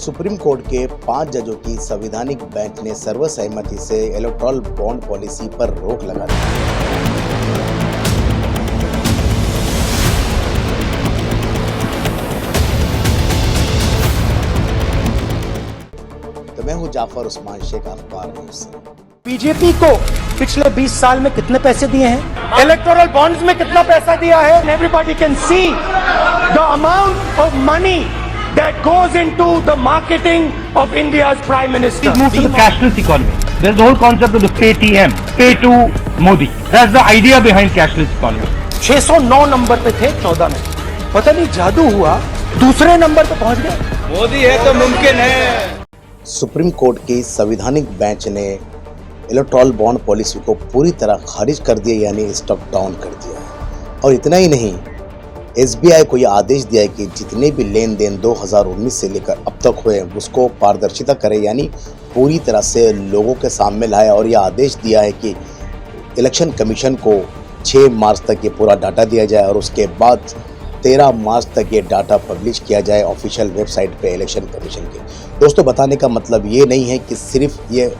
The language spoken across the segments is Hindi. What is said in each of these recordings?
सुप्रीम कोर्ट के 5 जजों की संवैधानिक बेंच ने सर्वसहमति से इलेक्टोरल बॉन्ड पॉलिसी पर रोक लगा दी। तो मैं हूं जाफर उस्मान शेख, अखबार न्यूज से। बीजेपी को पिछले 20 साल में कितने पैसे दिए हैं, इलेक्टोरल बॉन्ड्स में कितना पैसा दिया है, everybody can see the amount of money that goes into the marketing of India's Prime Minister. Move to the cashless economy. There's the whole concept of the Paytm, pay to Modi. That's the idea behind cashless economy. 609 number पे थे 14 में, पता नहीं जादू हुआ, दूसरे नंबर पे पहुंच गए। मोदी है तो मुमकिन है। सुप्रीम कोर्ट की संवैधानिक बेंच ने इलेक्टोरल बॉन्ड पॉलिसी को पूरी तरह खारिज कर दिया, यानी स्टॉक डाउन कर दिया है। और इतना ही नहीं, एसबीआई को यह आदेश दिया है कि जितने भी लेन देन 2019 से लेकर अब तक हुए उसको पारदर्शिता करे, यानी पूरी तरह से लोगों के सामने लाए। और यह आदेश दिया है कि इलेक्शन कमीशन को 6 मार्च तक ये पूरा डाटा दिया जाए और उसके बाद 13 मार्च तक ये डाटा पब्लिश किया जाए ऑफिशियल वेबसाइट पे इलेक्शन कमीशन के। दोस्तों, बताने का मतलब ये नहीं है कि सिर्फ ये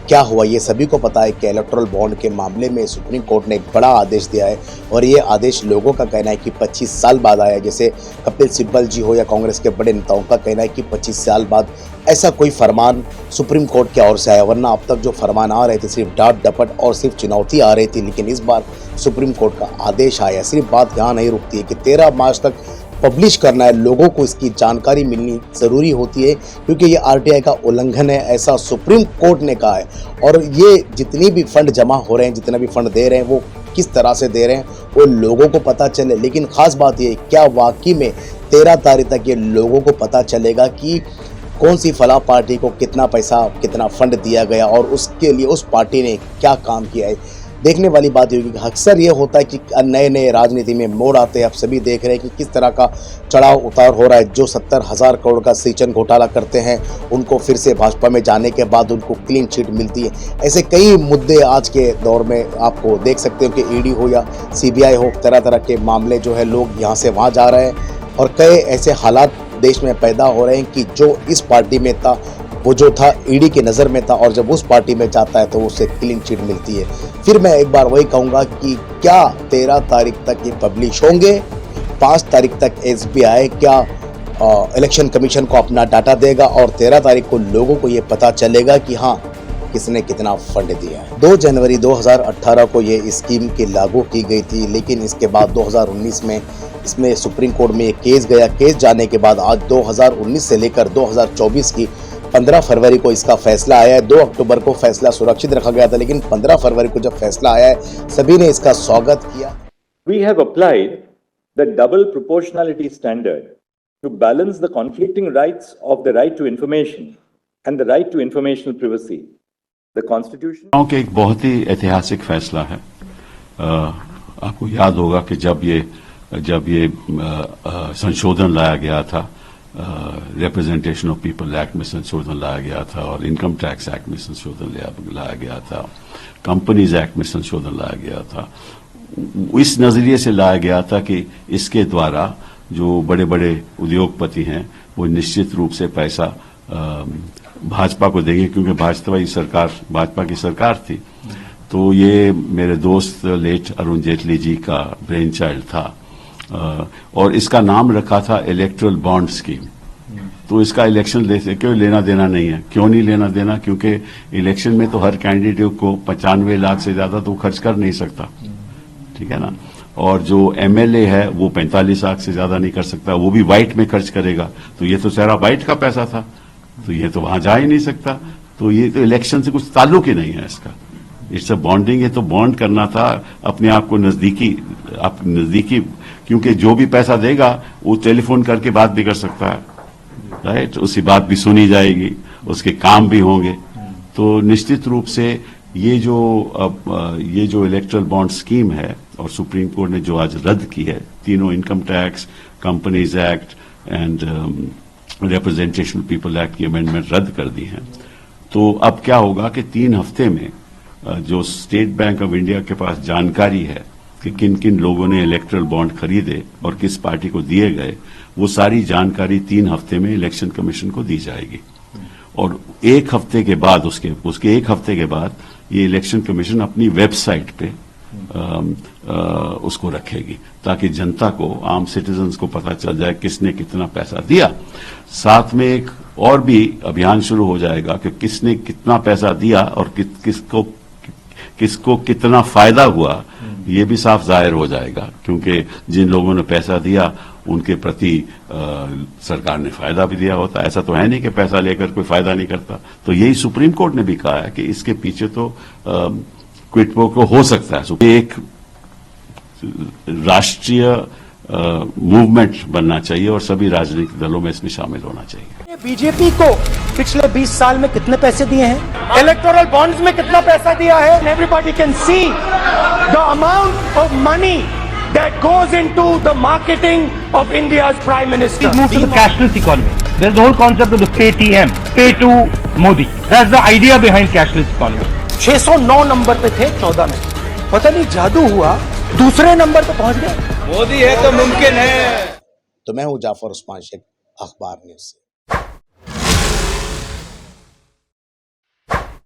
क्या हुआ, ये सभी को पता है कि इलेक्टोरल बॉन्ड के मामले में सुप्रीम कोर्ट ने एक बड़ा आदेश दिया है। और ये आदेश लोगों का कहना है कि 25 साल बाद आया। जैसे कपिल सिब्बल जी हो या कांग्रेस के बड़े नेताओं का कहना है कि 25 साल बाद ऐसा कोई फरमान सुप्रीम कोर्ट की ओर से आया। वरना अब तक जो फरमान आ रहे थे सिर्फ डांट डपट और सिर्फ चुनौती आ रही थी, लेकिन इस बार सुप्रीम कोर्ट का आदेश आया। सिर्फ बात यहाँ नहीं रुकती है कि 13 मार्च तक पब्लिश करना है, लोगों को इसकी जानकारी मिलनी ज़रूरी होती है, क्योंकि ये आरटीआई का उल्लंघन है, ऐसा सुप्रीम कोर्ट ने कहा है। और ये जितनी भी फंड जमा हो रहे हैं, जितना भी फंड दे रहे हैं, वो किस तरह से दे रहे हैं वो लोगों को पता चले। लेकिन ख़ास बात ये, क्या वाकई में 13 तारीख तक ये लोगों को पता चलेगा कि कौन सी फला पार्टी को कितना पैसा, कितना फंड दिया गया और उसके लिए उस पार्टी ने क्या काम किया है। देखने वाली बात ये होगी कि अक्सर ये होता है कि नए नए राजनीति में मोड़ आते हैं। आप सभी देख रहे हैं कि किस तरह का चढ़ाव उतार हो रहा है। जो 70,000 करोड़ का सिंचन घोटाला करते हैं, उनको फिर से भाजपा में जाने के बाद उनको क्लीन चिट मिलती है। ऐसे कई मुद्दे आज के दौर में आपको देख सकते हो कि ईडी हो या सीबीआई हो, तरह तरह के मामले जो है लोग यहाँ से वहाँ जा रहे हैं। और कई ऐसे हालात देश में पैदा हो रहे हैं कि जो इस पार्टी में था वो जो था ईडी की नज़र में था, और जब उस पार्टी में जाता है तो उसे क्लीन चिट मिलती है। फिर मैं एक बार वही कहूँगा कि क्या 13 तारीख तक ये पब्लिश होंगे, 5 तारीख तक एसबीआई क्या इलेक्शन कमीशन को अपना डाटा देगा और 13 तारीख को लोगों को ये पता चलेगा कि हाँ किसने कितना फंड दिया है। 2 जनवरी 2018 को ये स्कीम की लागू की गई थी, लेकिन इसके बाद 2019 में इसमें सुप्रीम कोर्ट में एक केस गया। केस जाने के बाद आज 2019 से लेकर 2024 की 15 फरवरी को इसका फैसला आया है। 2 अक्टूबर को फैसला सुरक्षित रखा गया था, लेकिन 15 फरवरी को जब फैसला आया है सभी ने इसका स्वागत किया। We have applied the double proportionality standard to balance the conflicting rights of the right to information and the right to informational privacy. The Constitution के एक बहुत ही ऐतिहासिक फैसला है। आपको याद होगा कि जब ये संशोधन लाया गया था, रिप्रेजेंटेशन ऑफ पीपल एक्ट में संशोधन लाया गया था और इनकम टैक्स एक्ट में संशोधन लाया गया था, कंपनीज एक्ट में संशोधन लाया गया था। इस नजरिए से लाया गया था कि इसके द्वारा जो बड़े बड़े उद्योगपति हैं वो निश्चित रूप से पैसा भाजपा को देंगे, क्योंकि भाजपा की सरकार थी। तो ये मेरे दोस्त लेट अरुण जेटली जी का ब्रेन चाइल्ड था और इसका नाम रखा था इलेक्टोरल बॉन्ड स्कीम। तो इसका इलेक्शन क्यों लेना देना नहीं है? क्यों नहीं लेना देना? क्योंकि इलेक्शन में तो हर कैंडिडेट को 95 लाख से ज्यादा तो खर्च कर नहीं सकता, ठीक है ना। और जो एमएलए है वो 45 लाख से ज्यादा नहीं कर सकता, वो भी वाइट में खर्च करेगा। तो ये तो सारा वाइट का पैसा था, तो ये तो वहां जा ही नहीं सकता। तो ये तो इलेक्शन से कुछ ताल्लुक ही नहीं है इसका। इट्स अ बॉन्डिंग है, तो बॉन्ड करना था अपने आप को नजदीकी, क्योंकि जो भी पैसा देगा वो टेलीफोन करके बात भी कर सकता है, राइट। उसकी बात भी सुनी जाएगी, उसके काम भी होंगे। तो निश्चित रूप से ये जो इलेक्टोरल बॉन्ड स्कीम है और सुप्रीम कोर्ट ने जो आज रद्द की है, तीनों income tax, companies act and representation of people act की अमेंडमेंट रद्द कर दी है। तो अब क्या होगा कि 3 हफ्ते में जो स्टेट बैंक ऑफ इंडिया के पास जानकारी है कि किन किन लोगों ने इलेक्ट्रल बॉन्ड खरीदे और किस पार्टी को दिए गए, वो सारी जानकारी 3 हफ्ते में इलेक्शन कमीशन को दी जाएगी। और एक हफ्ते के बाद उसके एक हफ्ते के बाद ये इलेक्शन कमीशन अपनी वेबसाइट पे उसको रखेगी, ताकि जनता को, आम सिटीजन्स को पता चल जाए किसने कितना पैसा दिया। साथ में एक और भी अभियान शुरू हो जाएगा कि किसने कितना पैसा दिया और किसको कितना फायदा हुआ, ये भी साफ जाहिर हो जाएगा, क्योंकि जिन लोगों ने पैसा दिया उनके प्रति सरकार ने फायदा भी दिया होता है। ऐसा तो है नहीं कि पैसा लेकर कोई फायदा नहीं करता। तो यही सुप्रीम कोर्ट ने भी कहा है कि इसके पीछे तो क्विड प्रो को हो सकता है। ये एक राष्ट्रीय मूवमेंट बनना चाहिए और सभी राजनीतिक दलों में इसमें शामिल होना चाहिए। बीजेपी को पिछले 20 साल में कितने पैसे दिए हैं, इलेक्टोरल बॉन्ड्स में कितना पैसा दिया है, everybody can see the amount of money that goes into the marketing of India's Prime Minister. Move to the cashless economy. There's the whole concept of the Paytm, pay to Modi. That's the idea behind cashless economy. 609 number पे थे 14 में, पता नहीं जादू हुआ दूसरे नंबर पे पहुंच गए। मोदी है तो मुमकिन है। तो मैं हूं जाफर उस्मान शेख, अखबार न्यूज से।